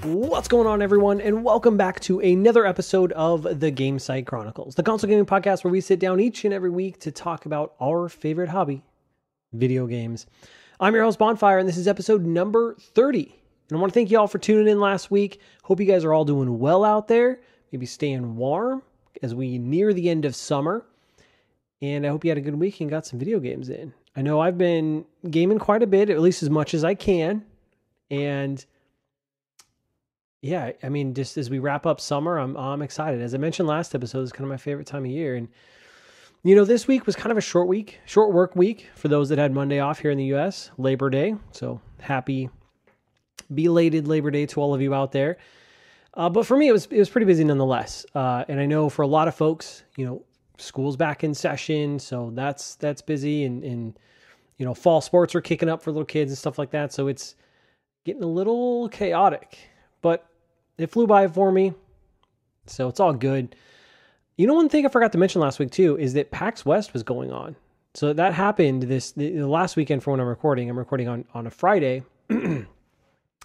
What's going on, everyone, and welcome back to another episode of the Gamesite Chronicles, the console gaming podcast where we sit down each and every week to talk about our favorite hobby, video games. I'm your host, Bonfire, and this is episode number 30. And I want to thank you all for tuning in last week. Hope you guys are all doing well out there, maybe staying warm as we near the end of summer. And I hope you had a good week and got some video games in. I know I've been gaming quite a bit, at least as much as I can. And yeah, I mean, just as we wrap up summer, I'm excited. As I mentioned last episode, it's kind of my favorite time of year. And, you know, this week was kind of a short work week for those that had Monday off here in the U.S., Labor Day. So happy belated Labor Day to all of you out there. But for me, it was pretty busy nonetheless. And I know for a lot of folks, you know, school's back in session, so that's busy. And you know, fall sports are kicking up for little kids and stuff like that. So it's getting a little chaotic. But it flew by for me, so it's all good. You know, one thing I forgot to mention last week too is that PAX West was going on. So that happened the last weekend for when I'm recording. I'm recording on a Friday, and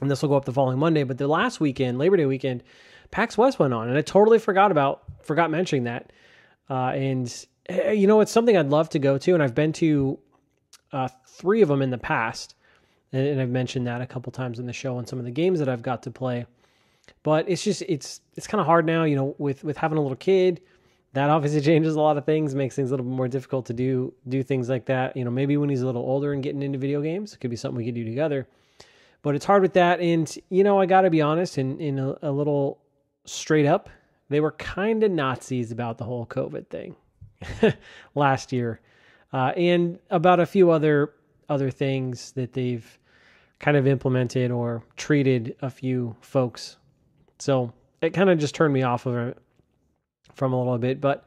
this will go up the following Monday. But the last weekend, Labor Day weekend, PAX West went on, and I totally forgot mentioning that. And you know, it's something I'd love to go to, and I've been to 3 of them in the past. And I've mentioned that a couple times in the show on some of the games that I've got to play. But it's just, it's kind of hard now, you know, with having a little kid. That obviously changes a lot of things, makes things a little bit more difficult to do things like that. You know, maybe when he's a little older and getting into video games, it could be something we could do together. But it's hard with that. And, you know, I got to be honest, in a little straight up, they were kind of Nazis about the whole COVID thing last year. And about a few other things that they've kind of implemented or treated a few folks. So it kind of just turned me off of it from a little bit. But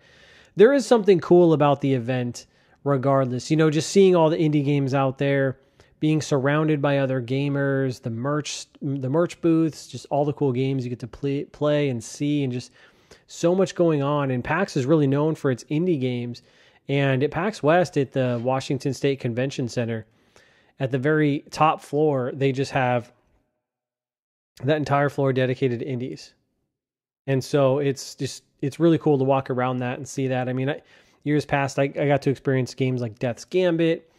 there is something cool about the event regardless. You know, just seeing all the indie games out there, being surrounded by other gamers, the merch booths, just all the cool games you get to play and see, and just so much going on. And PAX is really known for its indie games. And at PAX West at the Washington State Convention Center, at the very top floor, they just have that entire floor dedicated to indies. And so it's really cool to walk around that and see that. I mean, years past, I got to experience games like Death's Gambit.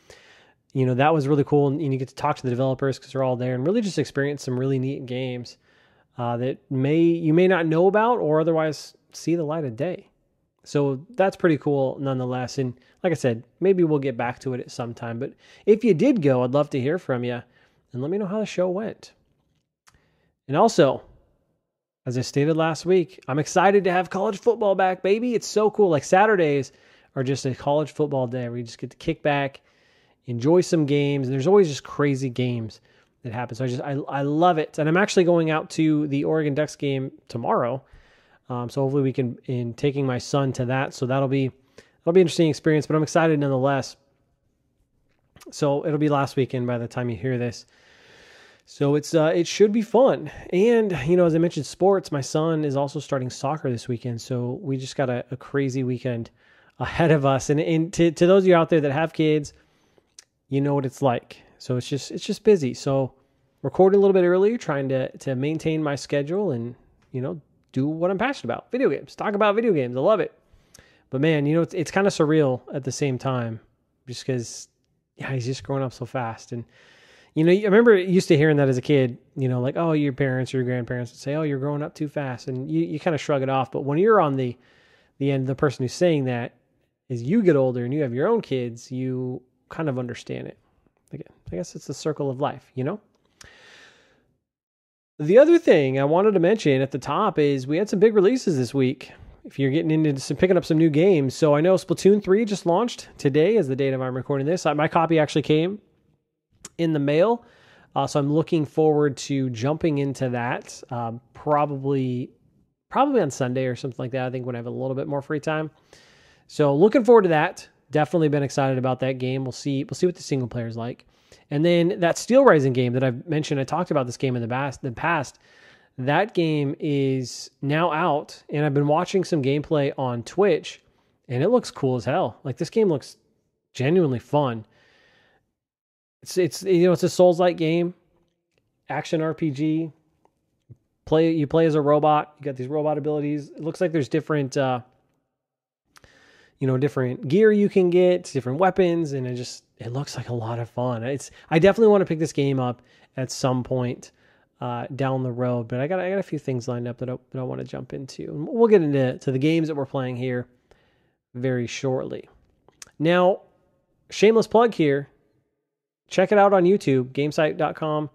You know, that was really cool. And you get to talk to the developers because they're all there and really just experience some really neat games that you may not know about or otherwise see the light of day. So that's pretty cool nonetheless. And like I said, maybe we'll get back to it at some time. But if you did go, I'd love to hear from you and let me know how the show went. And also, as I stated last week, I'm excited to have college football back, baby. It's so cool. Like Saturdays are just a college football day where you just get to kick back, enjoy some games. And there's always just crazy games that happen. So I love it. And I'm actually going out to the Oregon Ducks game tomorrow. So hopefully we can, in taking my son to that. So that'll be an interesting experience, but I'm excited nonetheless. So it'll be last weekend by the time you hear this. So it should be fun. And, you know, as I mentioned, sports, my son is also starting soccer this weekend. So we just got a crazy weekend ahead of us. And to those of you out there that have kids, you know what it's like. So it's just busy. So recording a little bit early, trying to maintain my schedule and, you know, do what I'm passionate about. Video games. Talk about video games. I love it. But man, you know, it's kind of surreal at the same time just because, yeah, he's just growing up so fast. And, you know, I remember used to hearing that as a kid, you know, like, oh, your parents or your grandparents would say, oh, you're growing up too fast. And you kind of shrug it off. But when you're on the end, the person who's saying that, as you get older and you have your own kids, you kind of understand it. Again, I guess it's the circle of life, you know? The other thing I wanted to mention at the top is we had some big releases this week. If you're getting into picking up some new games. So I know Splatoon 3 just launched today as the date of I'm recording this. My copy actually came in the mail. So I'm looking forward to jumping into that probably on Sunday or something like that. I think when I have a little bit more free time. So looking forward to that. Definitely been excited about that game. We'll see what the single player is like. And then that Steel Rising game that I've mentioned, I talked about this game in the past. That game is now out, and I've been watching some gameplay on Twitch, and it looks cool as hell. Like, this game looks genuinely fun. It's you know, it's a Souls-like game, action RPG, You play as a robot. You got these robot abilities. It looks like there's different, different gear you can get, different weapons, and it looks like a lot of fun. I definitely want to pick this game up at some point down the road, but I got a few things lined up that I want to jump into. And we'll get into the games that we're playing here very shortly. Now, shameless plug here. Check it out on YouTube, gamesite.com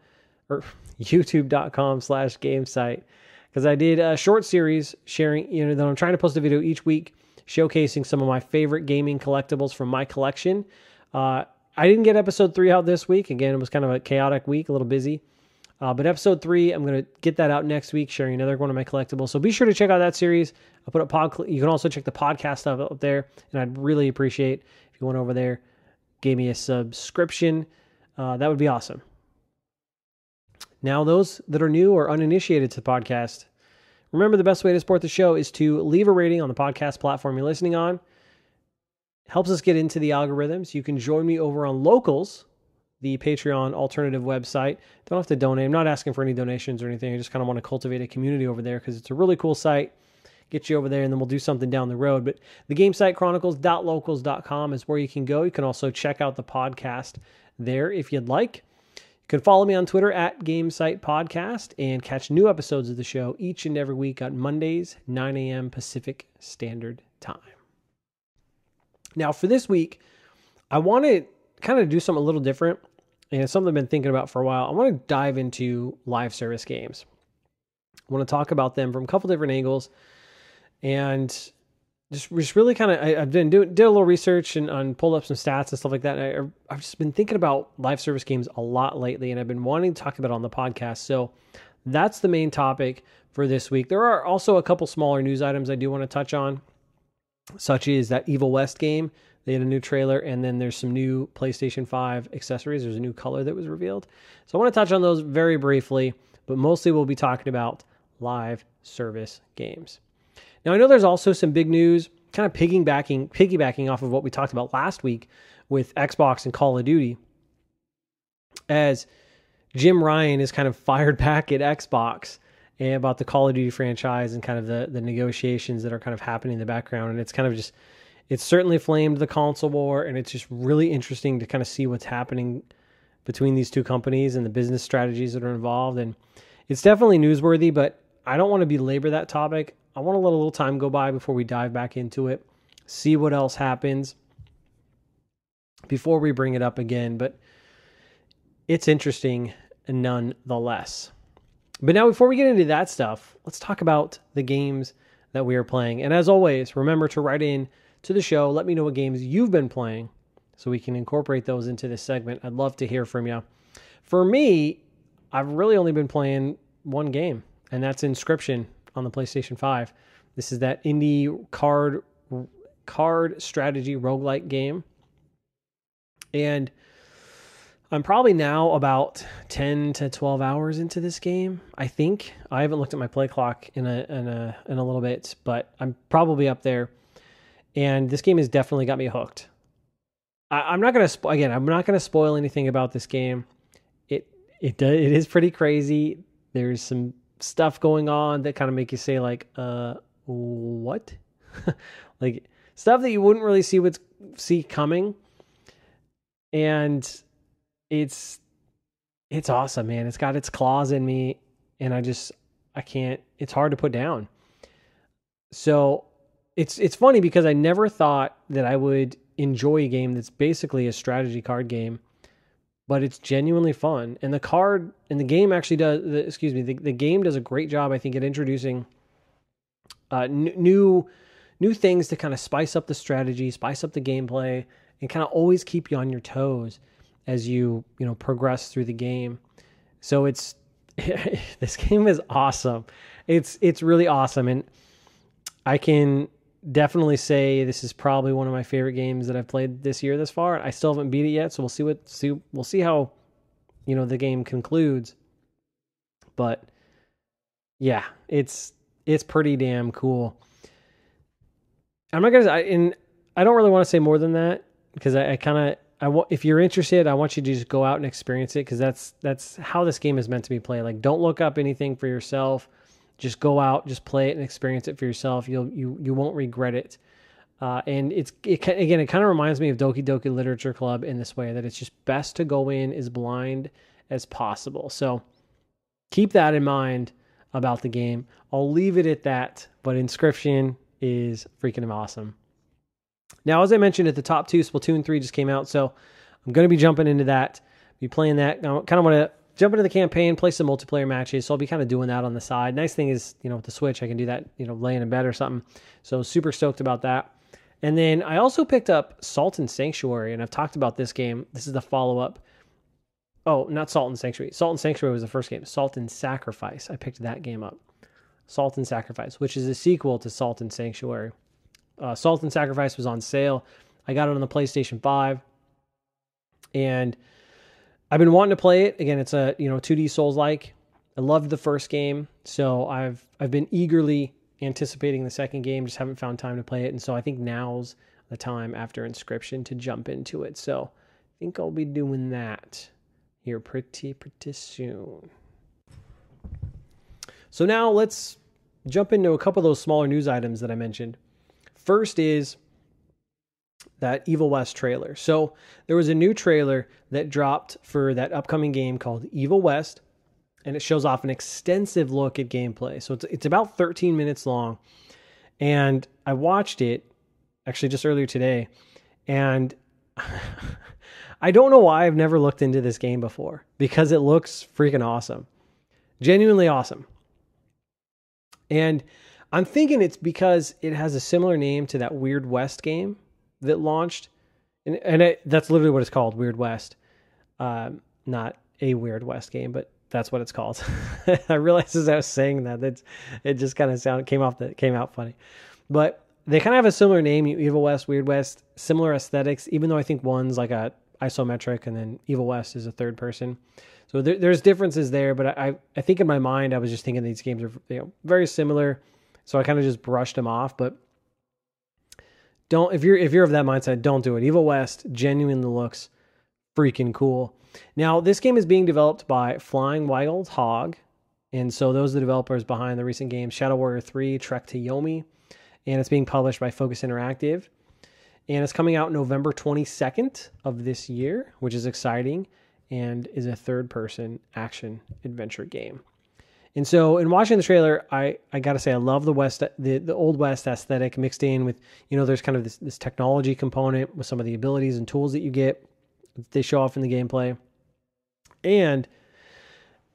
or youtube.com/gamesite, because I did a short series sharing, that I'm trying to post a video each week showcasing some of my favorite gaming collectibles from my collection. I didn't get episode 3 out this week. Again, it was kind of a chaotic week, a little busy. But episode 3, I'm going to get that out next week, sharing another one of my collectibles. So be sure to check out that series. I'll put up you can also check the podcast stuff up there, and I'd really appreciate if you went over there, gave me a subscription. That would be awesome. Now, those that are new or uninitiated to the podcast, remember the best way to support the show is to leave a rating on the podcast platform you're listening on. Helps us get into the algorithms. You can join me over on Locals, the Patreon alternative website. Don't have to donate. I'm not asking for any donations or anything. I just kind of want to cultivate a community over there because it's a really cool site. Get you over there, and then we'll do something down the road. But the GameSite Chronicles.locals.com is where you can go. You can also check out the podcast there if you'd like. You can follow me on Twitter at GameSite Podcast and catch new episodes of the show each and every week on Mondays, 9 a.m. Pacific Standard Time. Now, for this week, I want to kind of do something a little different, and it's something I've been thinking about for a while. I want to dive into live service games. I want to talk about them from a couple different angles, and just really kind of, I've did a little research and pulled up some stats and stuff like that. And I've just been thinking about live service games a lot lately, and I've been wanting to talk about it on the podcast. So that's the main topic for this week. There are also a couple smaller news items I do want to touch on, such as that Evil West game. They had a new trailer, and then there's some new PlayStation 5 accessories. There's a new color that was revealed. So I want to touch on those very briefly, but mostly we'll be talking about live service games. Now, I know there's also some big news, kind of piggybacking off of what we talked about last week with Xbox and Call of Duty, as Jim Ryan is kind of fired back at Xbox and about the Call of Duty franchise and kind of the negotiations that are kind of happening in the background. And it's kind of just, it's certainly flamed the console war, and it's just really interesting to kind of see what's happening between these two companies and the business strategies that are involved. And it's definitely newsworthy, but I don't want to belabor that topic. I want to let a little time go by before we dive back into it, see what else happens before we bring it up again. But it's interesting nonetheless. But now, before we get into that stuff, let's talk about the games that we are playing. And as always, remember to write in to the show. Let me know what games you've been playing so we can incorporate those into this segment. I'd love to hear from you. For me, I've really only been playing one game, and that's Inscryption on the PlayStation 5. This is that indie card strategy roguelike game. And I'm probably now about 10 to 12 hours into this game, I think. I haven't looked at my play clock in a little bit, but I'm probably up there. And this game has definitely got me hooked. I'm not going to spoil anything about this game. It is pretty crazy. There's some stuff going on that kind of make you say like, what? Like stuff that you wouldn't really see coming. And it's awesome, man. It's got its claws in me, and I can't, it's hard to put down. So it's funny because I never thought that I would enjoy a game that's basically a strategy card game, but it's genuinely fun. And the game actually the game does a great job, I think, at introducing new things to kind of spice up the strategy, spice up the gameplay, and kind of always keep you on your toes as you progress through the game. So this game is awesome. It's really awesome, and I can definitely say this is probably one of my favorite games that I've played this year thus far. I still haven't beat it yet, so we'll see how the game concludes. But yeah, it's pretty damn cool. I'm not gonna, I don't really want to say more than that because if you're interested, I want you to just go out and experience it, because that's how this game is meant to be played. Like, don't look up anything for yourself. Just go out, just play it and experience it for yourself. You won't regret it. And it kind of reminds me of Doki Doki Literature Club in this way, that it's just best to go in as blind as possible. So keep that in mind about the game. I'll leave it at that, but Inscryption is freaking awesome. Now, as I mentioned at the top 2, Splatoon 3 just came out, so I'm going to be jumping into that, be playing that. I kind of want to jump into the campaign, play some multiplayer matches, so I'll be kind of doing that on the side. Nice thing is, with the Switch, I can do that, laying in bed or something. So super stoked about that. And then I also picked up Salt and Sanctuary, and I've talked about this game. This is the follow-up. Oh, not Salt and Sanctuary. Salt and Sanctuary was the first game. Salt and Sacrifice. I picked that game up. Salt and Sacrifice, which is a sequel to Salt and Sanctuary. Salt and Sacrifice was on sale. I got it on the PlayStation 5. And I've been wanting to play it. Again, it's a 2D Souls-like. I loved the first game, so I've been eagerly anticipating the second game, just haven't found time to play it. And so I think now's the time after Inscryption to jump into it. So I think I'll be doing that here pretty soon. So now let's jump into a couple of those smaller news items that I mentioned. First is that Evil West trailer. So there was a new trailer that dropped for that upcoming game called Evil West, and it shows off an extensive look at gameplay. So it's about 13 minutes long, and I watched it actually just earlier today, and I don't know why I've never looked into this game before, because it looks freaking awesome. Genuinely awesome. And I'm thinking it's because it has a similar name to that Weird West game that launched. And that's literally what it's called, Weird West. Not a Weird West game, but that's what it's called. I realized as I was saying that it just kind of came out funny. But they kind of have a similar name, Evil West, Weird West, similar aesthetics, even though I think one's like a isometric and then Evil West is a third person. So there's differences there, but I think in my mind I was just thinking these games are very similar. So I kind of just brushed them off, but if you're of that mindset, don't do it. Evil West genuinely looks freaking cool. Now, this game is being developed by Flying Wild Hog, and so those are the developers behind the recent games Shadow Warrior 3, Trek to Yomi, and it's being published by Focus Interactive, and it's coming out November 22nd of this year, which is exciting, and is a third-person action adventure game. And so in watching the trailer, I got to say, I love the Old West aesthetic mixed in with, there's kind of this technology component with some of the abilities and tools that you get. They show off in the gameplay. And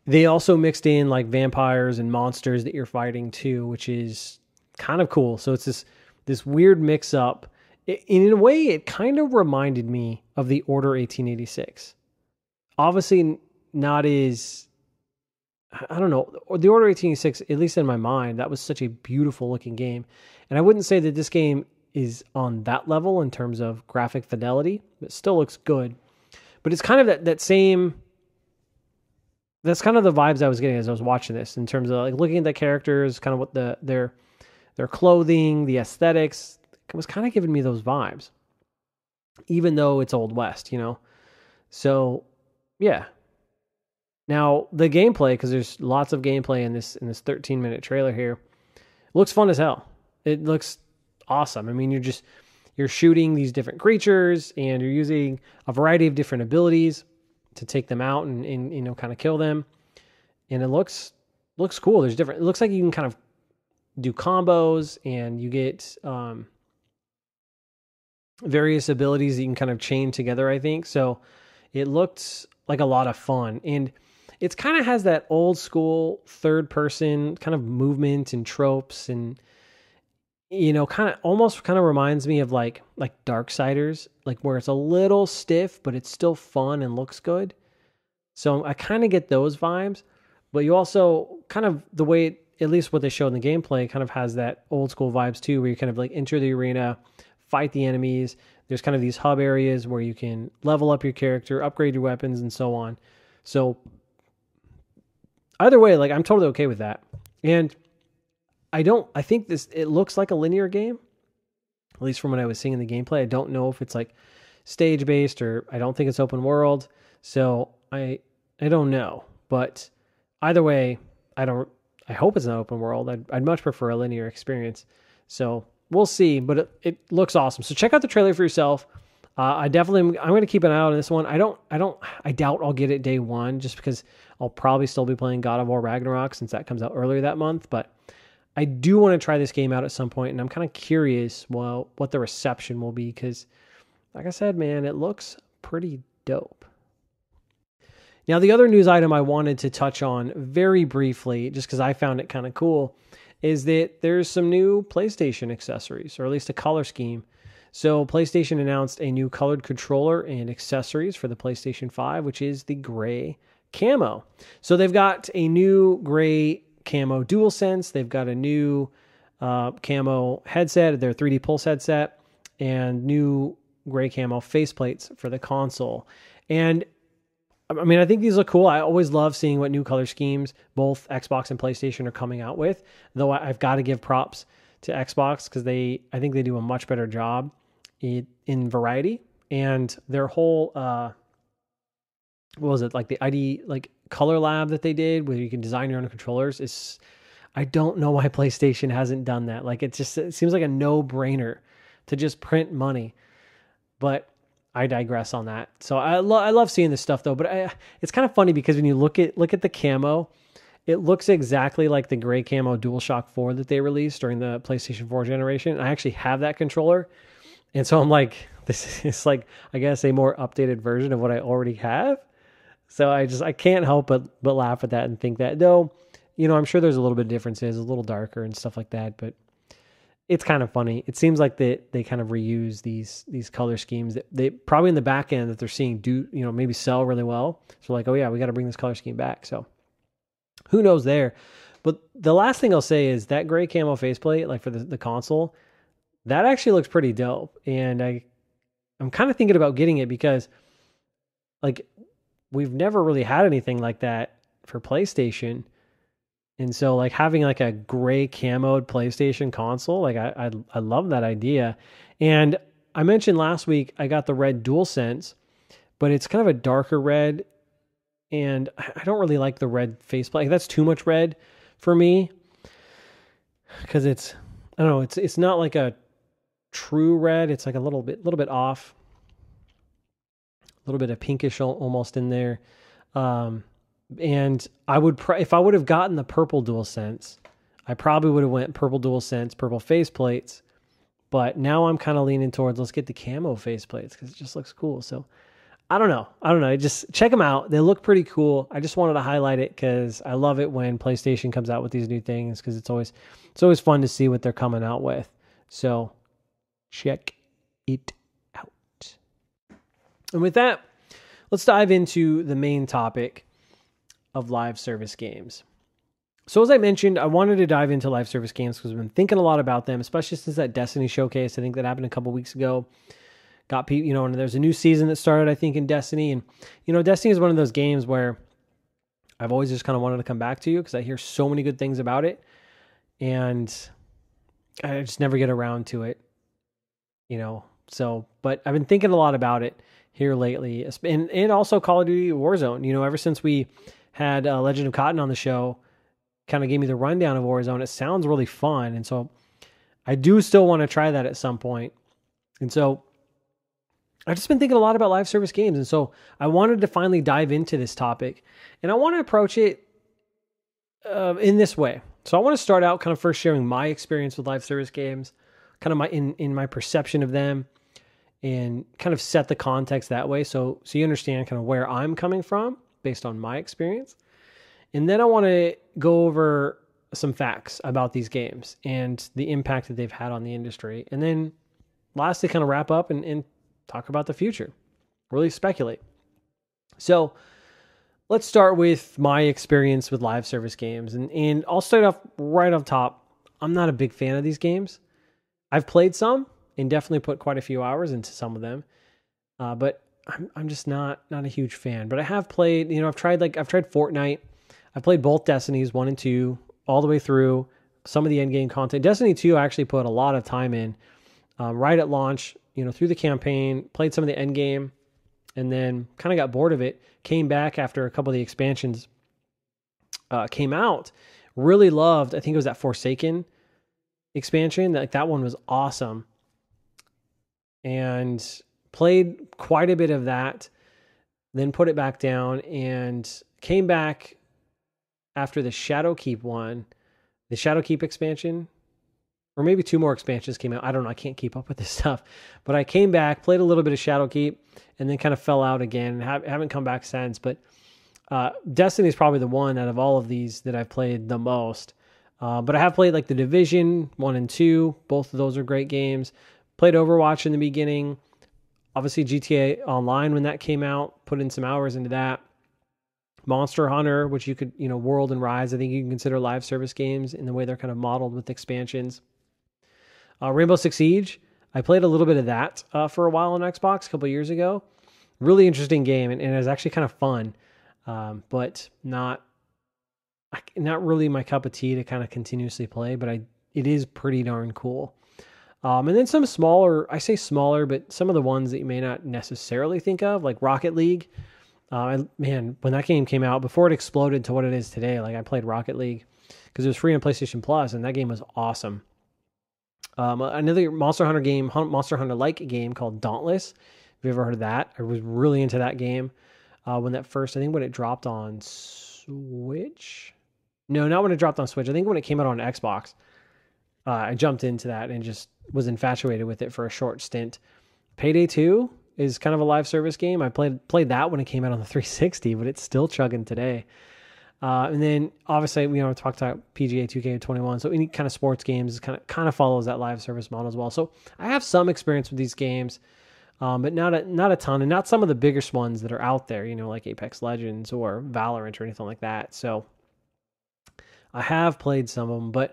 they also mixed in like vampires and monsters that you're fighting too, which is kind of cool. So it's this weird mix up. In a way, it kind of reminded me of the Order 1886. Obviously not as... I don't know, the Order 1886, at least in my mind, that was such a beautiful looking game. And I wouldn't say that this game is on that level in terms of graphic fidelity. It still looks good. But it's kind of that same... That's kind of the vibes I was getting as I was watching this, in terms of like looking at the characters, kind of what their clothing, the aesthetics. It was kind of giving me those vibes. Even though it's Old West, So, yeah. Now, the gameplay, because there's lots of gameplay in this 13-minute trailer here, looks fun as hell. It looks awesome. I mean, you're shooting these different creatures, and you're using a variety of different abilities to take them out and kind of kill them. And it looks cool. It looks like you can kind of do combos, and you get various abilities that you can kind of chain together, I think. So it looked like a lot of fun. And it's kind of has that old school third person kind of movement and tropes, and kind of reminds me of like Darksiders, like where it's a little stiff but it's still fun and looks good. So I kind of get those vibes, but you also kind of, the way, at least what they showed in the gameplay, kind of has that old school vibes too, where you kind of like enter the arena, fight the enemies. There's kind of these hub areas where you can level up your character, upgrade your weapons, and so on. So either way, like, I'm totally okay with that. And I think it looks like a linear game, at least from what I was seeing in the gameplay. I don't know if it's like stage based, or I don't think it's open world. So I don't know, but either way, I I hope it's an open world. I'd much prefer a linear experience. So we'll see, but it looks awesome. So check out the trailer for yourself. I'm going to keep an eye out on this one. I doubt I'll get it day one just because I'll probably still be playing God of War Ragnarok since that comes out earlier that month. But I do want to try this game out at some point, and I'm kind of curious, well, what the reception will be because, like I said, man, it looks pretty dope. Now, the other news item I wanted to touch on very briefly, just because I found it kind of cool, is that there's some new PlayStation accessories, or at least a color scheme. So PlayStation announced a new colored controller and accessories for the PlayStation 5, which is the gray camo. So they've got a new gray camo DualSense. They've got a new camo headset, their 3D Pulse headset, and new gray camo faceplates for the console. And I mean, I think these look cool. I always love seeing what new color schemes both Xbox and PlayStation are coming out with, though I've got to give props to Xbox because I think they do a much better job in variety, and their whole, what was it? Like the ID, like color lab that they did where you can design your own controllers is, I don't know why PlayStation hasn't done that. Like it seems like a no brainer to just print money, but I digress on that. So I love seeing this stuff though, but it's kind of funny because when you look at the camo, it looks exactly like the gray camo DualShock 4 that they released during the PlayStation 4 generation. I actually have that controller. And so I'm like, this is like, I guess a more updated version of what I already have. So I can't help but laugh at that and think that, though, you know, I'm sure there's a little bit of differences, a little darker and stuff like that, but it's kind of funny. It seems like they kind of reuse these color schemes that they probably in the back end that they're seeing maybe sell really well. So like, oh yeah, we got to bring this color scheme back. So who knows there? But the last thing I'll say is that gray camo faceplate, like for the console, that actually looks pretty dope. And I'm kind of thinking about getting it because like we've never really had anything like that for PlayStation. And so like having like a gray camoed PlayStation console, like I love that idea. And I mentioned last week I got the red DualSense, but it's kind of a darker red, and I don't really like the red faceplate. Like that's too much red for me because I don't know, it's not like a true red. It's like a little bit off, a little bit of pinkish almost in there. And I would, if I would have gotten the purple DualSense, I probably would have went purple DualSense, purple faceplates. But now I'm kind of leaning towards let's get the camo faceplates because it just looks cool. So I don't know. Just check them out. They look pretty cool. I just wanted to highlight it because I love it when PlayStation comes out with these new things because it's always fun to see what they're coming out with. So check it out. And with that, let's dive into the main topic of live service games. So as I mentioned, I wanted to dive into live service games because I've been thinking a lot about them, especially since that Destiny showcase. I think that happened a couple weeks ago. Got people, and there's a new season that started, I think, in Destiny. And, Destiny is one of those games where I've always just kind of wanted to come back to because I hear so many good things about it. And I just never get around to it, but I've been thinking a lot about it here lately. And also Call of Duty Warzone, ever since we had Legend of Cotton on the show, kind of gave me the rundown of Warzone. It sounds really fun. And so I do still want to try that at some point. And so I've just been thinking a lot about live service games. And so I wanted to finally dive into this topic. And I want to approach it in this way. So I want to start out kind of first sharing my experience with live service games, kind of in my perception of them, and kind of set the context that way. So you understand kind of where I'm coming from based on my experience. And then I want to go over some facts about these games and the impact that they've had on the industry. And then lastly, kind of wrap up and talk about the future, really speculate. So let's start with my experience with live service games. And I'll start off right off top. I'm not a big fan of these games. I've played some and definitely put quite a few hours into some of them. But I'm just not a huge fan. But I have played, I've tried Fortnite. I've played both Destinies 1 and 2 all the way through, some of the end game content. Destiny 2 I actually put a lot of time in right at launch, through the campaign, played some of the end game, and then kind of got bored of it, came back after a couple of the expansions came out, Really loved, I think it was that Forsaken expansion. That one was awesome. And played quite a bit of that, then put it back down and came back after the Shadowkeep one, the Shadowkeep expansion, or maybe two more expansions came out. I don't know. I can't keep up with this stuff. But I came back, played a little bit of Shadowkeep, and then kind of fell out again. Haven't come back since. But Destiny is probably the one out of all of these that I've played the most. But I have played like The Division 1 and 2. Both of those are great games. Played Overwatch in the beginning. Obviously GTA Online when that came out. Put in some hours into that. Monster Hunter, which you could, World and Rise, I think you can consider live service games in the way they're kind of modeled with expansions. Rainbow Six Siege, I played a little bit of that for a while on Xbox a couple years ago. Really interesting game, and it was actually kind of fun, but not really my cup of tea to kind of continuously play, but it is pretty darn cool. And then some smaller, I say smaller, but some of the ones that you may not necessarily think of, like Rocket League. When that game came out, before it exploded to what it is today, like I played Rocket League because it was free on PlayStation Plus, and that game was awesome. Another Monster Hunter-like game called Dauntless. Have you ever heard of that? I was really into that game when it dropped on Switch. No, not when it dropped on Switch. I think when it came out on Xbox, I jumped into that and just was infatuated with it for a short stint. Payday 2 is kind of a live service game. I played that when it came out on the 360, but it's still chugging today. And then obviously we talked about PGA 2K21. So any kind of sports games kind of follows that live service model as well. So I have some experience with these games, but not a ton, and not some of the biggest ones that are out there, like Apex Legends or Valorant or anything like that. So I have played some of them,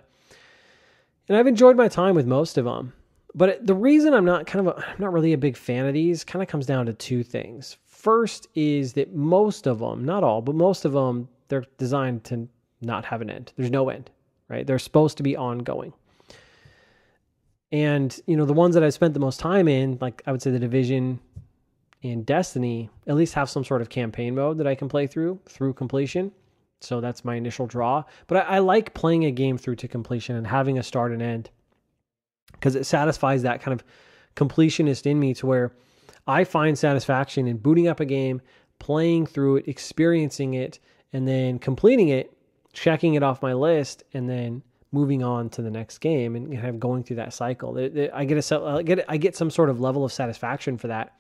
and I've enjoyed my time with most of them. But the reason I'm not really a big fan of these kind of comes down to two things. First is that most of them, not all, but most of them, they're designed to not have an end. There's no end, right? They're supposed to be ongoing. And, the ones that I spent the most time in, like I would say The Division and Destiny, at least have some sort of campaign mode that I can play through completion. So that's my initial draw. But I like playing a game through to completion and having a start and end, because it satisfies that kind of completionist in me to where I find satisfaction in booting up a game, playing through it, experiencing it, and then completing it, checking it off my list, and then moving on to the next game and kind of going through that cycle. I get some sort of level of satisfaction for that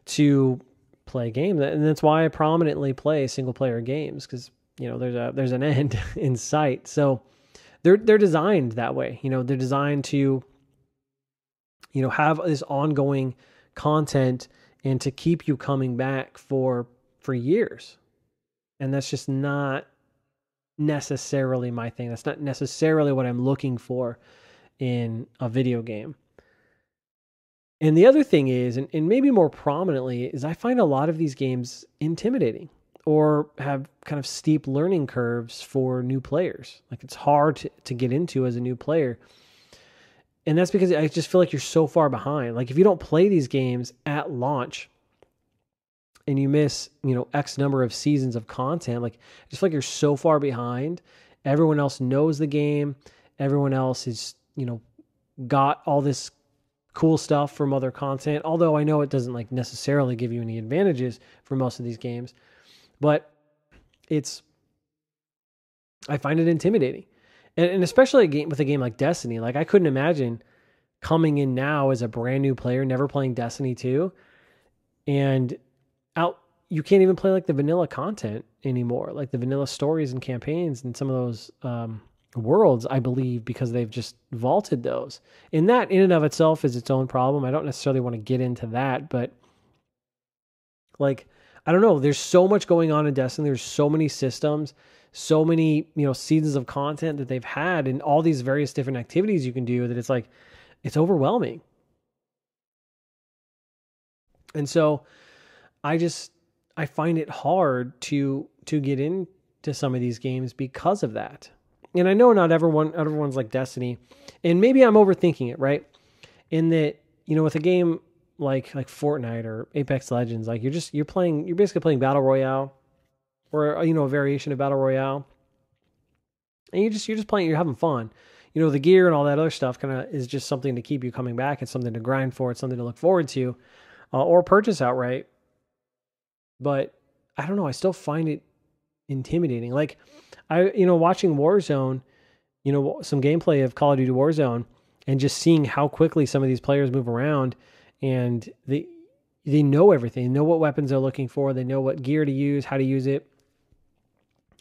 to play a game, and that's why I prominently play single player games, because there's an end in sight. So they're designed that way. They're designed to have this ongoing content and to keep you coming back for years. And that's just not necessarily my thing. That's not necessarily what I'm looking for in a video game. And the other thing is, and maybe more prominently, is I find a lot of these games intimidating or have kind of steep learning curves for new players. Like it's hard to get into as a new player. And that's because I just feel like you're so far behind. Like if you don't play these games at launch and you miss, X number of seasons of content, like I just feel like you're so far behind. Everyone else knows the game. Everyone else is, got all this cool stuff from other content. Although I know it doesn't like necessarily give you any advantages for most of these games, but I find it intimidating. And especially with a game like Destiny, like I couldn't imagine coming in now as a brand new player, never playing Destiny 2, and you can't even play like the vanilla content anymore, like the vanilla stories and campaigns and some of those worlds, I believe, because they've just vaulted those. And that in and of itself is its own problem. I don't necessarily want to get into that, but like, I don't know. There's so much going on in Destiny. There's so many systems, so many, seasons of content that they've had and all these various different activities you can do that it's overwhelming. And so I find it hard to get into some of these games because of that. And I know not everyone's like Destiny, and maybe I'm overthinking it, right? In that, with a game like Fortnite or Apex Legends, like you're basically playing Battle Royale or, a variation of Battle Royale. and you're just playing, you're having fun. You know, the gear and all that other stuff kind of is just something to keep you coming back. It's something to grind for. It's something to look forward to, or purchase outright. But I don't know. I still find it intimidating. Like watching Warzone, some gameplay of Call of Duty Warzone, and just seeing how quickly some of these players move around, and they know everything. They know what weapons they're looking for. They know what gear to use, how to use it.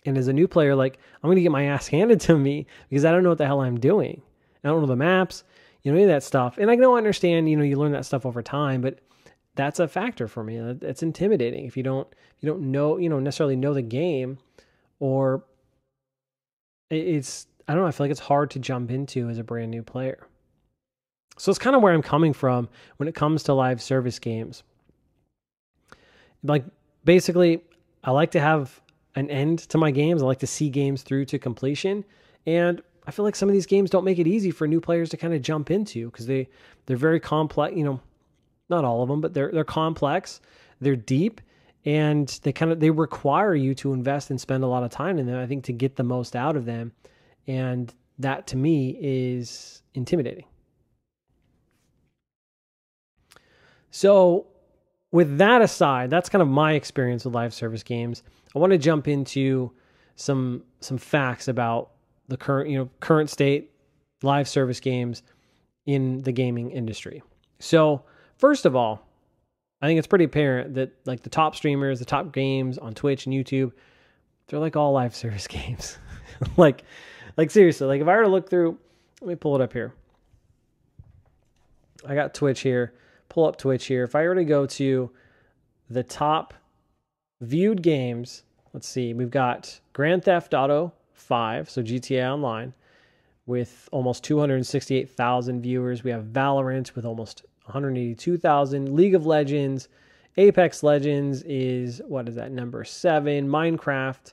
And as a new player, like, I'm going to get my ass handed to me because I don't know what the hell I'm doing. I don't know the maps, any of that stuff. And I don't understand, you learn that stuff over time, but that's a factor for me. It's intimidating if you don't know, necessarily know the game, or it's, I don't know, I feel like it's hard to jump into as a brand new player. So it's kind of where I'm coming from when it comes to live service games. Like, basically, I like to have an end to my games. I like to see games through to completion. And I feel like some of these games don't make it easy for new players to kind of jump into, because they're very complex, not all of them, but they're complex, they're deep, and they require you to invest and spend a lot of time in them, I think, to get the most out of them. And that to me is intimidating. So with that aside, that's kind of my experience with live service games. I want to jump into some facts about the current state live service games in the gaming industry. So first of all, I think it's pretty apparent that, like, the top streamers, the top games on Twitch and YouTube, they're like all live service games. like seriously, like, if I were to look through, let me pull it up here. I got Twitch here. Pull up Twitch here. If I were to go to the top viewed games, let's see, we've got Grand Theft Auto 5, so GTA Online, with almost 268,000 viewers. We have Valorant with almost 182,000. League of Legends, Apex Legends is, what is that, number 7. Minecraft,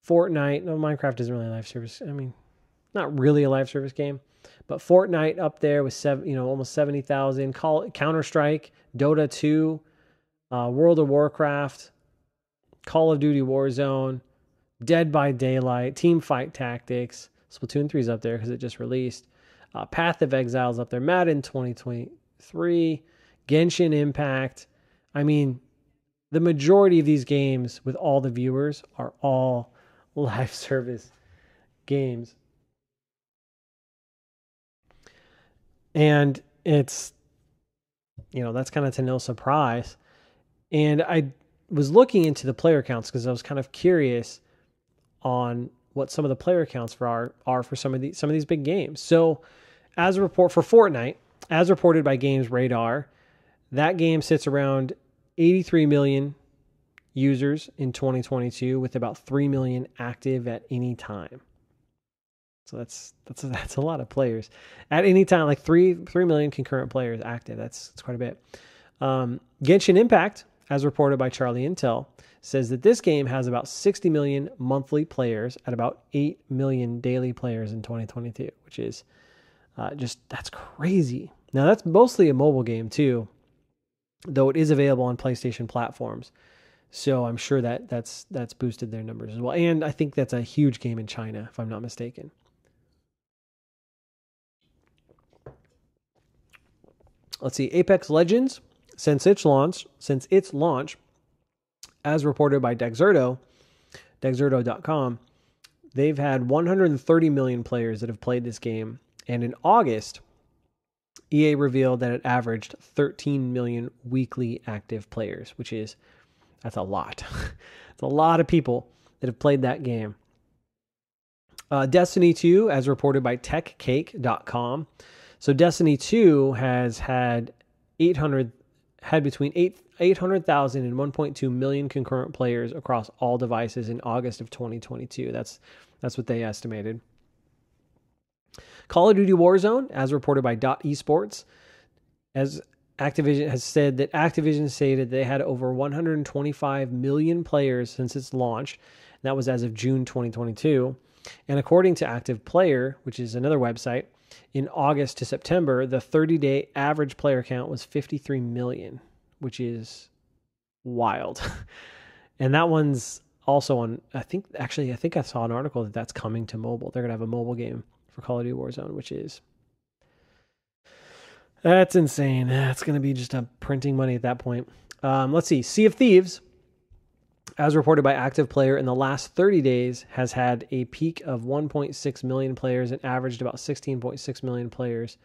Fortnite. No, Minecraft isn't really a live service. I mean, not really a live service game, but Fortnite up there with almost 70,000. Counter-Strike, Dota 2, World of Warcraft, Call of Duty Warzone, Dead by Daylight, Teamfight Tactics, Splatoon 3 is up there because it just released. Path of Exile's up there, Madden 2023, Genshin Impact. I mean, the majority of these games with all the viewers are all live service games. And it's, that's kind of to no surprise. And I was looking into the player counts because I was kind of curious on what some of the player counts are for some of these big games. So, as a report for Fortnite, as reported by Games Radar, that game sits around 83 million users in 2022, with about 3 million active at any time. So that's a lot of players at any time. Like 3 million concurrent players active. That's quite a bit. Genshin Impact, as reported by Charlie Intel, says that this game has about 60 million monthly players at about 8 million daily players in 2022, which is that's crazy. Now, that's mostly a mobile game too, though it is available on PlayStation platforms. So I'm sure that's boosted their numbers as well. And I think that's a huge game in China, if I'm not mistaken. Let's see, Apex Legends, since its launch, as reported by Dexerto.com, they've had 130 million players that have played this game. And in August, EA revealed that it averaged 13 million weekly active players, that's a lot. It's a lot of people that have played that game. Destiny 2, as reported by TechCake.com. So Destiny 2 has had between 800,000 and 1.2 million concurrent players across all devices in August of 2022. That's what they estimated. Call of Duty Warzone, as reported by .esports, as Activision has said that Activision stated they had over 125 million players since its launch. That was as of June 2022. And according to Active Player, which is another website, in August to September, the 30-day average player count was 53 million, which is wild. And that one's also on, I think I saw an article that's coming to mobile. They're going to have a mobile game for Call of Duty Warzone, that's insane. That's going to be just a printing money at that point. Let's see. Sea of Thieves, as reported by Active Player, in the last 30 days has had a peak of 1.6 million players and averaged about 16.6 million players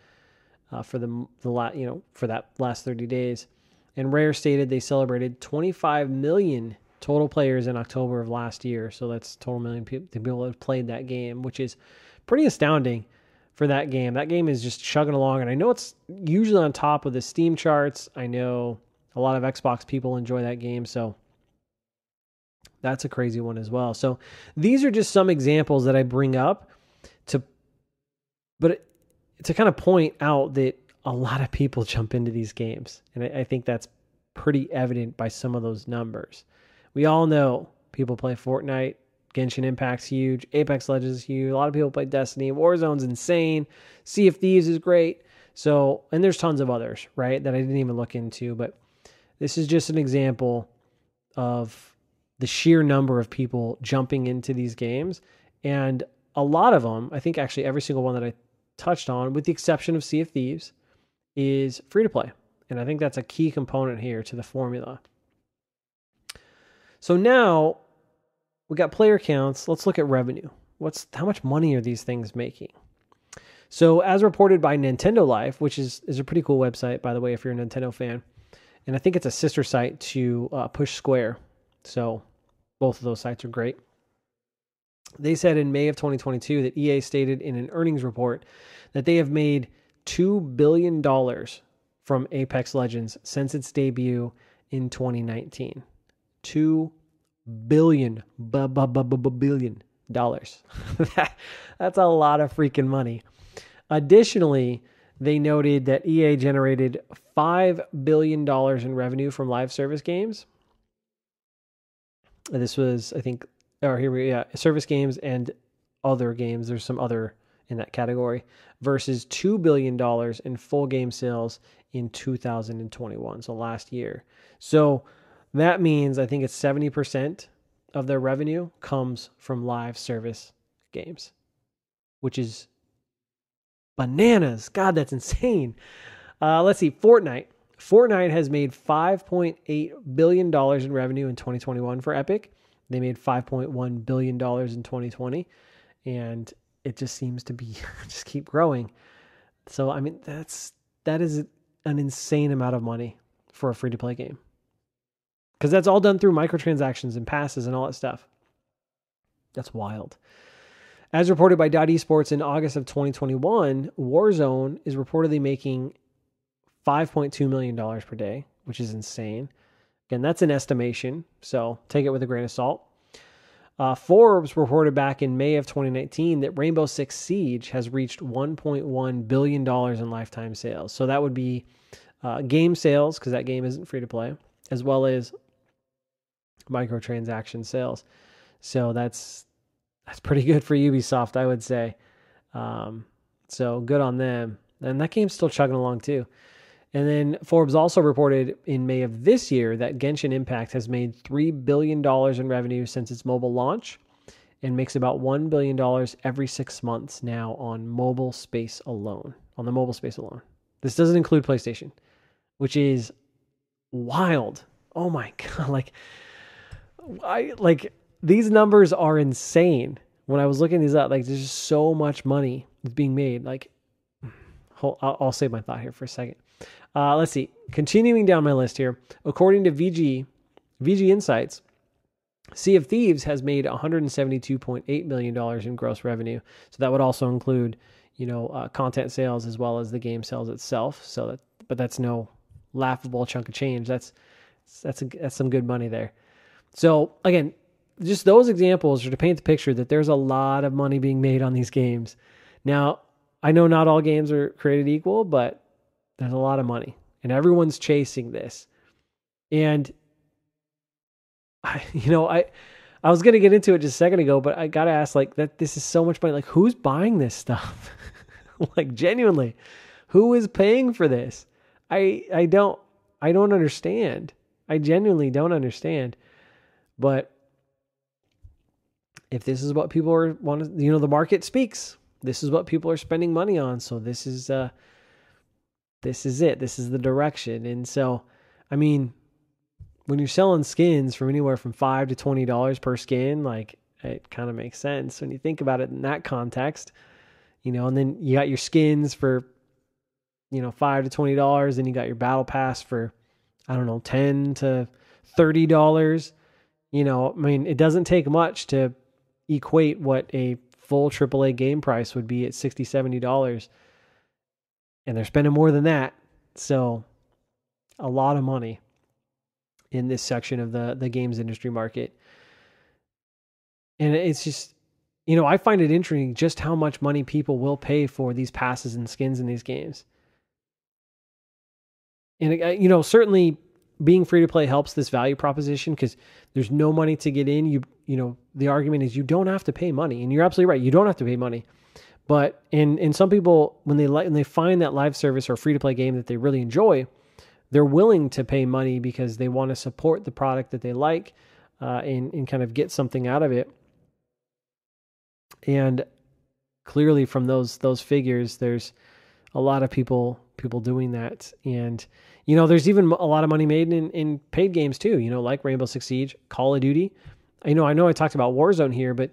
for that last 30 days. And Rare stated they celebrated 25 million total players in October of last year. So that's total million people that have played that game, which is pretty astounding for that game. That game is just chugging along, and I know it's usually on top of the Steam charts. I know a lot of Xbox people enjoy that game, so that's a crazy one as well. So these are just some examples that I bring up to kind of point out that a lot of people jump into these games, and I think that's pretty evident by some of those numbers. We all know people play Fortnite. Genshin Impact's huge. Apex Legends is huge. A lot of people play Destiny. Warzone's insane. Sea of Thieves is great. So, and there's tons of others, right, that I didn't even look into. But this is just an example of the sheer number of people jumping into these games. And a lot of them, I think actually every single one that I touched on, with the exception of Sea of Thieves, is free to play. And I think that's a key component here to the formula. So now we got player counts. Let's look at revenue. How much money are these things making? So as reported by Nintendo Life, which is a pretty cool website, by the way, if you're a Nintendo fan, and I think it's a sister site to Push Square. So both of those sites are great. They said in May of 2022 that EA stated in an earnings report that they have made $2 billion from Apex Legends since its debut in 2019. $2 billion. That's a lot of freaking money. Additionally, they noted that EA generated $5 billion in revenue from live service games. This was, I think, service games and other games. There's some other in that category, versus $2 billion in full game sales in 2021, so last year. So that means I think it's 70% of their revenue comes from live service games, which is bananas. God, that's insane. Let's see, Fortnite. Fortnite has made $5.8 billion in revenue in 2021 for Epic. They made $5.1 billion in 2020, and it just seems to be just keep growing. So, I mean, that is an insane amount of money for a free-to-play game, because that's all done through microtransactions and passes and all that stuff. That's wild. As reported by Dot Esports in August of 2021, Warzone is reportedly making $5.2 million per day, which is insane. Again, that's an estimation, so take it with a grain of salt. Forbes reported back in May of 2019 that Rainbow Six Siege has reached $1.1 billion in lifetime sales. So that would be game sales, because that game isn't free to play, as well as microtransaction sales. So that's pretty good for Ubisoft, I would say. So good on them. And that game's still chugging along too. And then Forbes also reported in May of this year that Genshin Impact has made $3 billion in revenue since its mobile launch, and makes about $1 billion every 6 months now on the mobile space alone. This doesn't include PlayStation, which is wild. Oh my God. These numbers are insane. When I was looking these up, there's just so much money being made. I'll save my thought here for a second. Let's see. Continuing down my list here, according to VG Insights, Sea of Thieves has made $172.8 million in gross revenue. So that would also include, content sales as well as the game sales itself. But that's no laughable chunk of change. That's some good money there. So again, just those examples are to paint the picture that there's a lot of money being made on these games. Now, I know not all games are created equal, but there's a lot of money, and everyone's chasing this. And I was going to get into it just a second ago, but I got to ask, this is so much money. Who's buying this stuff? Genuinely, who is paying for this? I don't understand. I genuinely don't understand. But if this is what people are the market speaks. This is what people are spending money on. So this is it. This is the direction. And so, I mean, when you're selling skins from anywhere from $5 to $20 per skin, like, it kind of makes sense when you think about it in that context, and then you got your skins for, $5 to $20, and you got your battle pass for, I don't know, $10 to $30. I mean, it doesn't take much to equate what a full AAA game price would be at $60, $70. And they're spending more than that. So a lot of money in this section of the games industry market. And it's just, I find it interesting just how much money people will pay for these passes and skins in these games. And, certainly being free to play helps this value proposition because there's no money to get in. The argument is you don't have to pay money. And you're absolutely right. You don't have to pay money. But in some people, when they find that live service or free to play game that they really enjoy, they're willing to pay money because they want to support the product that they like and kind of get something out of it. And clearly from those figures, there's a lot of people doing that. And, there's even a lot of money made in paid games too, like Rainbow Six Siege, Call of Duty. I know I talked about Warzone here, but,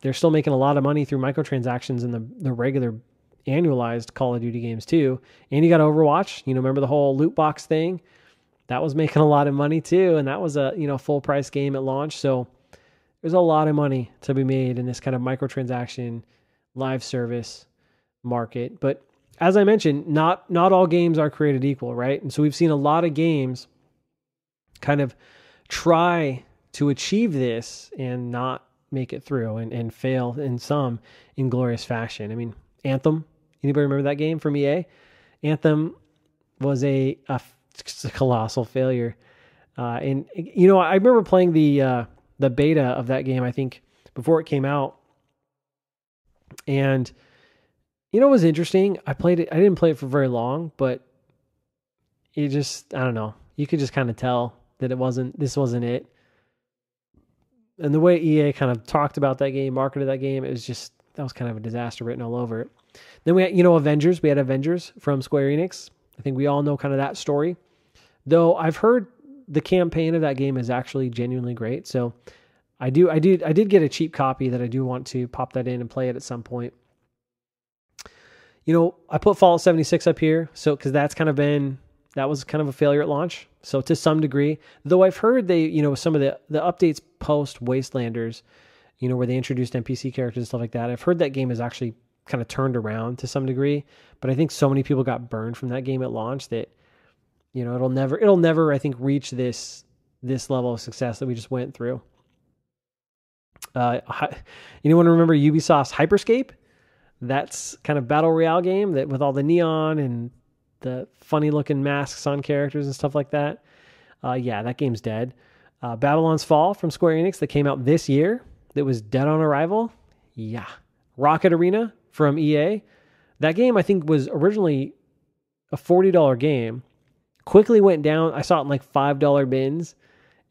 they're still making a lot of money through microtransactions in the regular annualized Call of Duty games too. And you got Overwatch, remember the whole loot box thing? That was making a lot of money too. And that was a, full price game at launch. So there's a lot of money to be made in this kind of microtransaction live service market. But as I mentioned, not all games are created equal, right? And so we've seen a lot of games kind of try to achieve this and not make it through and fail in some inglorious fashion. I mean, Anthem, anybody remember that game from EA? Anthem was a colossal failure. And, I remember playing the beta of that game, I think, before it came out. And, it was interesting. I played it. I didn't play it for very long, but it just, I don't know. You could just kind of tell that this wasn't it. And the way EA kind of talked about that game, marketed that game, that was kind of a disaster written all over it. Then we had, Avengers. We had Avengers from Square Enix. I think we all know kind of that story. Though I've heard the campaign of that game is actually genuinely great. So I did get a cheap copy that I do want to pop that in and play it at some point. I put Fallout 76 up here. So, cause that was kind of a failure at launch. So to some degree, though I've heard they, some of the updates post Wastelanders, where they introduced NPC characters and stuff like that. I've heard that game is actually kind of turned around to some degree, but I think so many people got burned from that game at launch that, it'll never, I think, reach this level of success that we just went through. Anyone remember Ubisoft's Hyperscape? That's kind of battle royale game that with all the neon and the funny looking masks on characters and stuff like that. Yeah, that game's dead. Babylon's Fall from Square Enix that came out this year that was dead on arrival. Yeah. Rocket Arena from EA. That game I think was originally a $40 game. Quickly went down. I saw it in like $5 bins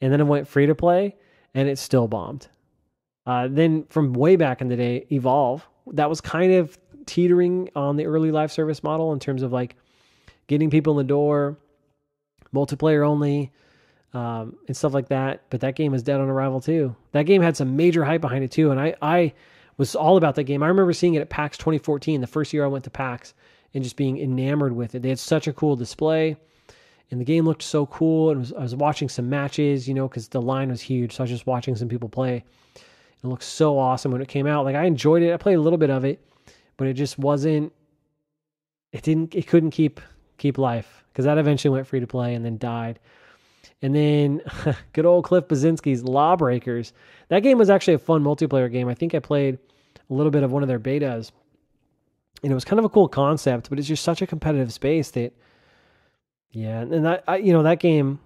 and then it went free to play and it still bombed. Then from way back in the day, Evolve, that was kind of teetering on the early live service model in terms of like getting people in the door, multiplayer only, and stuff like that. But that game is dead on arrival too. That game had some major hype behind it too. And I was all about that game. I remember seeing it at PAX 2014, the first year I went to PAX, and just being enamored with it. They had such a cool display and the game looked so cool. And I was watching some matches, cause the line was huge. So I was just watching some people play. It looked so awesome when it came out. Like I enjoyed it. I played a little bit of it, but it just wasn't, it couldn't keep life because that eventually went free to play and then died. And then good old Cliff Bleszinski's Lawbreakers. That game was actually a fun multiplayer game. I think I played a little bit of one of their betas and it was kind of a cool concept, but it's just such a competitive space that, yeah. And that game,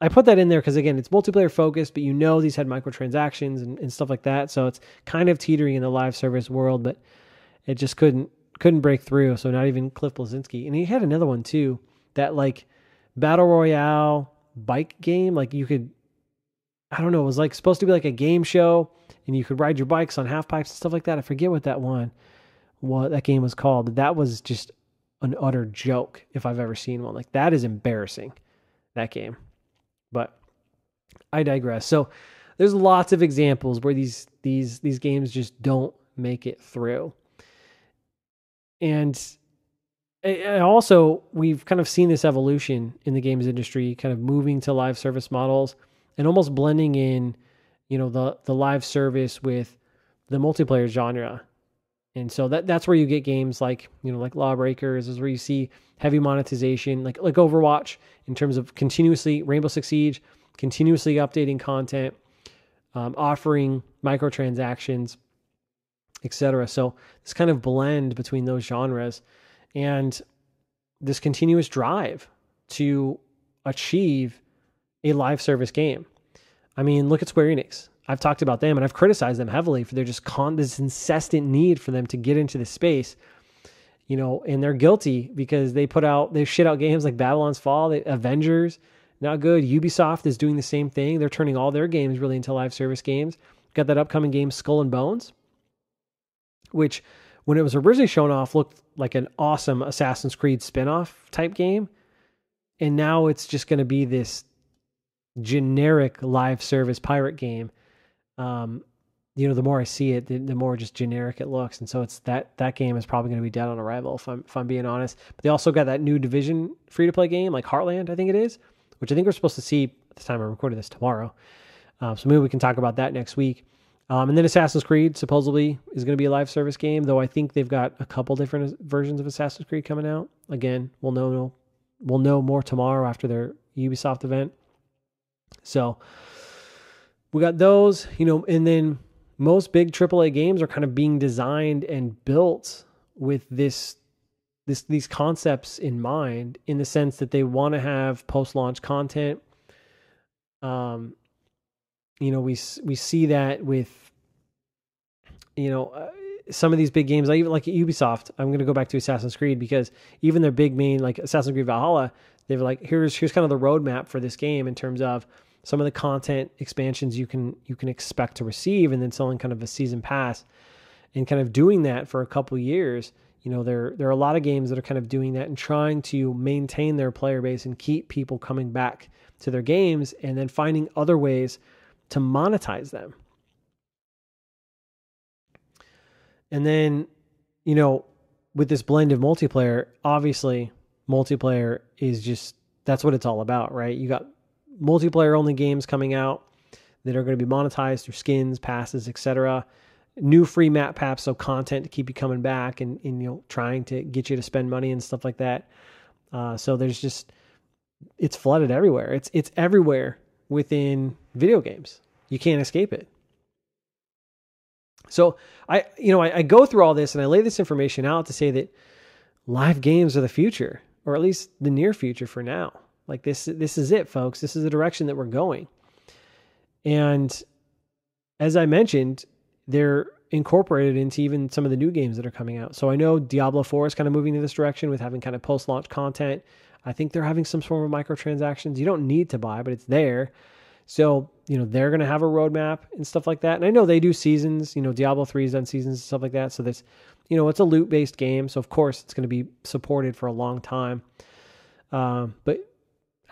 I put that in there because again, it's multiplayer focused, but these had microtransactions and stuff like that. So it's kind of teetering in the live service world, but it just couldn't break through. So not even Cliff Bleszinski. And he had another one too, that like battle royale bike game. Like you could I don't know, it was like supposed to be like a game show and you could ride your bikes on half pipes and stuff like that. I forget what that game was called, but that was just an utter joke if I've ever seen one. Like, that is embarrassing, that game. But I digress. So there's lots of examples where these games just don't make it through. And also, we've kind of seen this evolution in the games industry, kind of moving to live service models and almost blending in, the live service with the multiplayer genre. And so that's where you get games like, like Lawbreakers, is where you see heavy monetization, like Overwatch, in terms of continuously, Rainbow Six Siege, continuously updating content, offering microtransactions, etc. So this kind of blend between those genres and this continuous drive to achieve a live service game. I mean, look at Square Enix. I've talked about them and I've criticized them heavily for their just this incessant need for them to get into the space, and they're guilty because they shit out games like Babylon's Fall, Avengers, not good. Ubisoft is doing the same thing. They're turning all their games really into live service games. Got that upcoming game Skull and Bones, which when it was originally shown off looked like an awesome Assassin's Creed spin-off type game. And now it's just going to be this generic live service pirate game. The more I see it, the more just generic it looks. And so it's that game is probably going to be dead on arrival if I'm being honest. But they also got that new Division free-to-play game, like Heartland, I think it is, which I think we're supposed to see at the time I'm recording this tomorrow. So maybe we can talk about that next week. And then Assassin's Creed supposedly is going to be a live service game, though I think they've got a couple different versions of Assassin's Creed coming out. Again, we'll know more tomorrow after their Ubisoft event. So we got those, and then most big AAA games are kind of being designed and built with these concepts in mind, in the sense that they want to have post-launch content. We see that with, some of these big games, even like Ubisoft. I'm going to go back to Assassin's Creed because even their big main, like Assassin's Creed Valhalla, they were like, here's kind of the roadmap for this game in terms of some of the content expansions you can expect to receive, and then selling kind of a season pass, and kind of doing that for a couple of years. There are a lot of games that are kind of doing that and trying to maintain their player base and keep people coming back to their games, and then finding other ways to monetize them. And then, with this blend of multiplayer, obviously multiplayer is just, that's what it's all about, right? You got multiplayer only games coming out that are going to be monetized through skins, passes, etc. New free map packs, so content to keep you coming back and trying to get you to spend money and stuff like that. So there's just, it's flooded everywhere. It's everywhere within video games. You can't escape it. So I go through all this and I lay this information out to say that live games are the future, or at least the near future for now. Like this is it, folks. This is the direction that we're going. And as I mentioned, they're incorporated into even some of the new games that are coming out. So I know Diablo 4 is kind of moving in this direction with having kind of post-launch content. I think they're having some form of microtransactions. You don't need to buy, but it's there. So, they're going to have a roadmap and stuff like that. And I know they do seasons, Diablo 3 has done seasons and stuff like that. So that's, it's a loot-based game. So of course it's going to be supported for a long time. But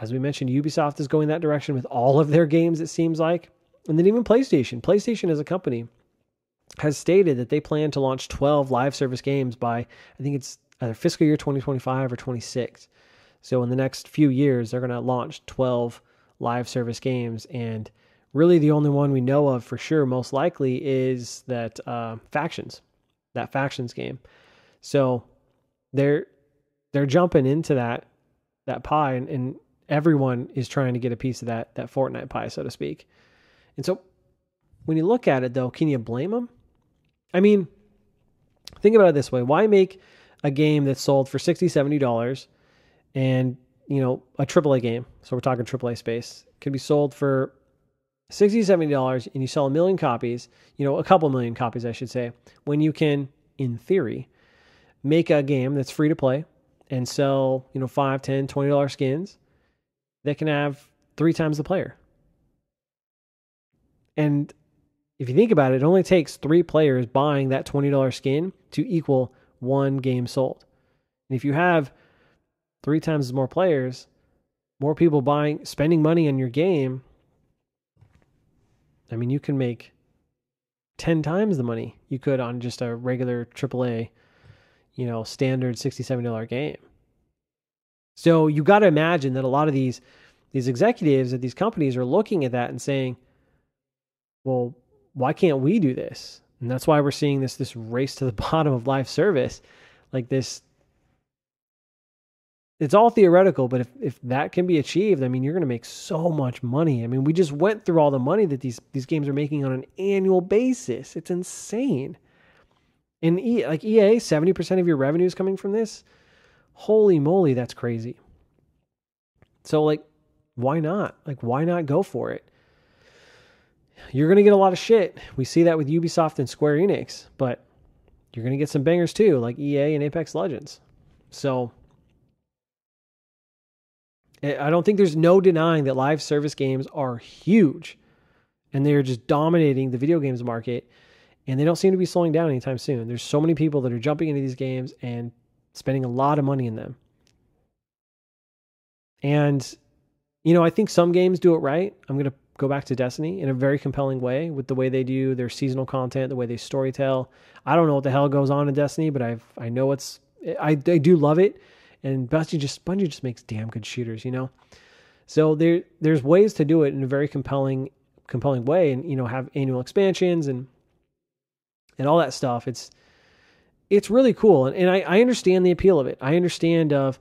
as we mentioned, Ubisoft is going that direction with all of their games, it seems like. And then even PlayStation as a company has stated that they plan to launch 12 live service games by, I think it's either fiscal year 2025 or 26. So in the next few years, they're going to launch 12 live service games. And really the only one we know of for sure, most likely, is that Factions game. So they're jumping into that pie, and everyone is trying to get a piece of that Fortnite pie, so to speak. And so when you look at it, though, can you blame them? I mean, think about it this way. Why make a game that's sold for $60, $70 and, a AAA game, so we're talking AAA space, could be sold for $60, $70 and you sell 1 million copies, a couple million copies, I should say, when you can, in theory, make a game that's free to play and sell, $5, $10, $20 skins that can have 3 times the player. And if you think about it, it only takes 3 players buying that $20 skin to equal 1 game sold. And if you have 3 times as more players, more people spending money on your game, I mean, you can make 10 times the money you could on just a regular AAA, standard $60, $70 game. So you got to imagine that a lot of these executives at these companies are looking at that and saying, well, why can't we do this? And that's why we're seeing this race to the bottom of live service. Like this, it's all theoretical, but if that can be achieved, I mean, you're going to make so much money. I mean, we just went through all the money that these games are making on an annual basis. It's insane. And EA, 70% of your revenue is coming from this. Holy moly, that's crazy. So why not? Why not go for it? You're going to get a lot of shit. We see that with Ubisoft and Square Enix, but you're going to get some bangers too, like EA and Apex Legends. So I don't think there's no denying that live service games are huge and they're just dominating the video games market, and they don't seem to be slowing down anytime soon. There's so many people that are jumping into these games and spending a lot of money in them. And, I think some games do it right. I'm going to go back to Destiny in a very compelling way with the way they do their seasonal content, the way they storytell. I don't know what the hell goes on in Destiny, but I know I do love it. And Bungie just makes damn good shooters, So there's ways to do it in a very compelling way, and have annual expansions and all that stuff. It's really cool, and I understand the appeal of it. I understand of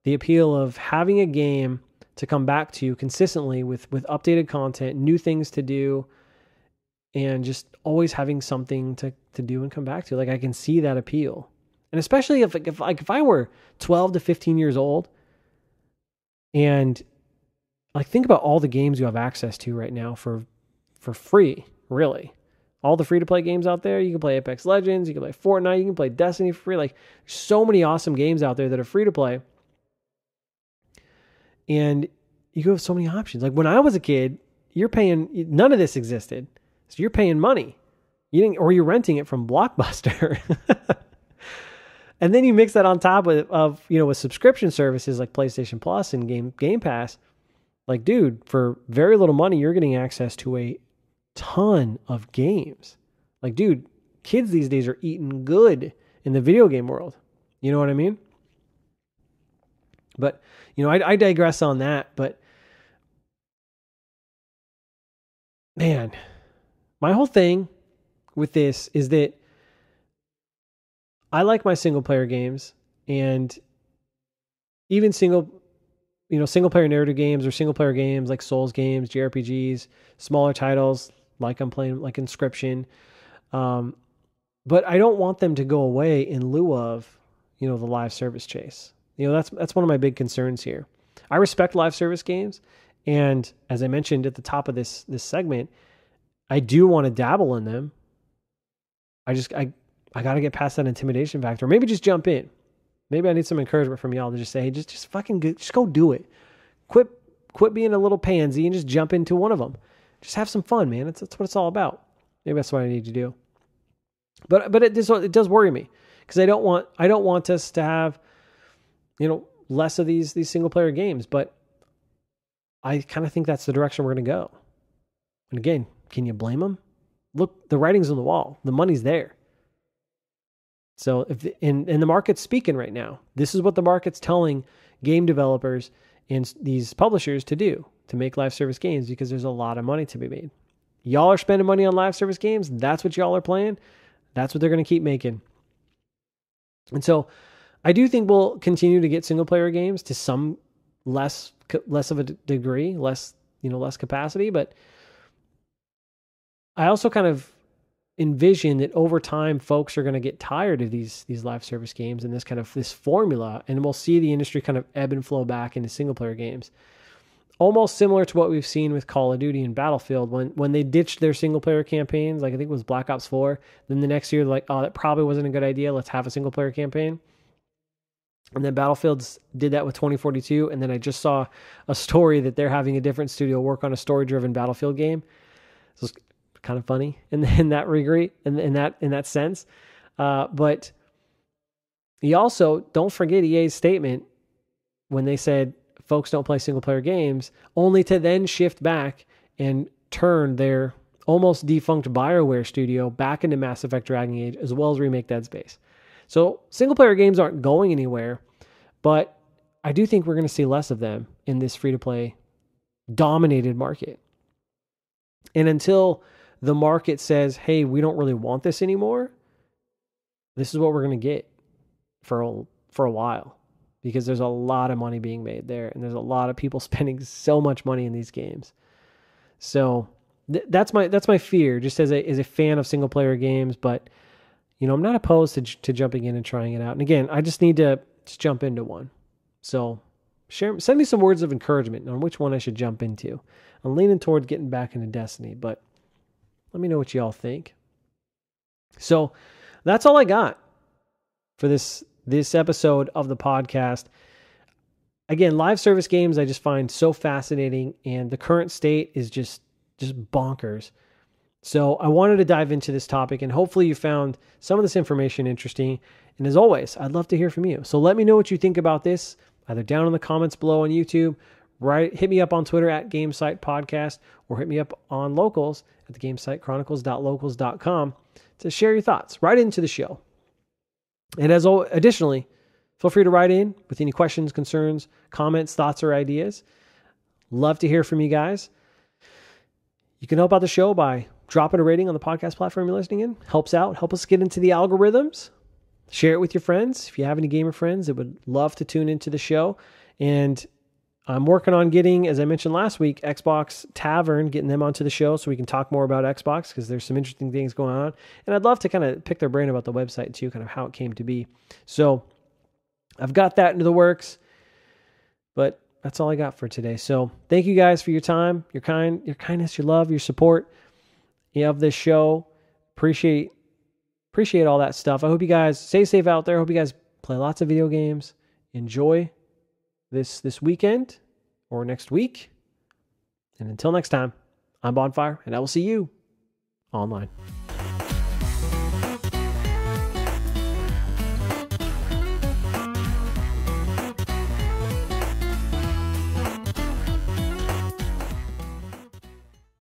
the appeal of having a game to come back to consistently with updated content, new things to do, and just always having something to do and come back to. I can see that appeal. And especially if I were 12 to 15 years old, and think about all the games you have access to right now for free, really. All the free-to-play games out there. You can play Apex Legends, you can play Fortnite, you can play Destiny for free. There's so many awesome games out there that are free-to-play. And you have so many options. When I was a kid, none of this existed. So you're paying money. Or you're renting it from Blockbuster. And then you mix that on top with subscription services like PlayStation Plus and Game Pass. Dude, for very little money, you're getting access to a ton of games. Dude, kids these days are eating good in the video game world. You know what I mean? But, I digress on that. But, man, my whole thing with this is that I like my single player games, and even single player narrative games or single player games like Souls games, JRPGs, smaller titles like I'm playing like Inscription. But I don't want them to go away in lieu of, the live service chase. That's one of my big concerns here. I respect live service games, and as I mentioned at the top of this segment, I do want to dabble in them. I got to get past that intimidation factor. Maybe just jump in. Maybe I need some encouragement from y'all to just say, hey, just fucking just go do it. Quit being a little pansy and just jump into one of them. Just have some fun, man. That's what it's all about. Maybe that's what I need to do. But it does worry me, because I don't want us to have, less of these single player games. But I kind of think that's the direction we're going to go. And again, can you blame them? Look, the writing's on the wall. The money's there. So and the market's speaking right now. This is what the market's telling game developers and these publishers to do, to make live service games, because there's a lot of money to be made. Y'all are spending money on live service games. That's what y'all are playing. That's what they're going to keep making. And so I do think we'll continue to get single player games to some less of a degree, less capacity. But I also kind of envision that over time, folks are going to get tired of these live service games and this formula, and we'll see the industry kind of ebb and flow back into single player games. Almost similar to what we've seen with Call of Duty and Battlefield when they ditched their single player campaigns, I think it was Black Ops 4. Then the next year, they're like, oh, that probably wasn't a good idea. Let's have a single player campaign. And then Battlefields did that with 2042. And then I just saw a story that they're having a different studio work on a story-driven Battlefield game. So kind of funny in that regard, in that sense. But you also don't forget EA's statement when they said folks don't play single player games, only to then shift back and turn their almost defunct BioWare studio back into Mass Effect Dragon Age, as well as remake Dead Space. So single player games aren't going anywhere, but I do think we're going to see less of them in this free to play dominated market. And until the market says, hey, we don't really want this anymore, this is what we're going to get for a while, because there's a lot of money being made there, and there's a lot of people spending so much money in these games. So that's my fear, just as a fan of single player games. But I'm not opposed to jumping in and trying it out. And again, I just need to just jump into one. So send me some words of encouragement on which one I should jump into. I'm leaning towards getting back into Destiny, but let me know what y'all think. So that's all I got for this episode of the podcast. Again, live service games I just find so fascinating, and the current state is just bonkers. So I wanted to dive into this topic, and hopefully you found some of this information interesting. And as always, I'd love to hear from you. So let me know what you think about this, either down in the comments below on YouTube, hit me up on Twitter at GameSite Podcast, or hit me up on Locals at the GameSiteChronicles.locals.com to share your thoughts right into the show. And additionally, feel free to write in with any questions, concerns, comments, thoughts, or ideas. Love to hear from you guys. You can help out the show by dropping a rating on the podcast platform you're listening in. Helps out. Help us get into the algorithms. Share it with your friends. If you have any gamer friends that would love to tune into the show. And I'm working on getting, as I mentioned last week, Xbox Tavern, getting them onto the show so we can talk more about Xbox, because there's some interesting things going on. And I'd love to kind of pick their brain about the website too, kind of how it came to be. So I've got that into the works, but that's all I got for today. So thank you guys for your time, your kindness, your love, your support of this show. Appreciate all that stuff. I hope you guys stay safe out there. I hope you guys play lots of video games. Enjoy this weekend or next week. And until next time, I'm Bonfire, and I will see you online.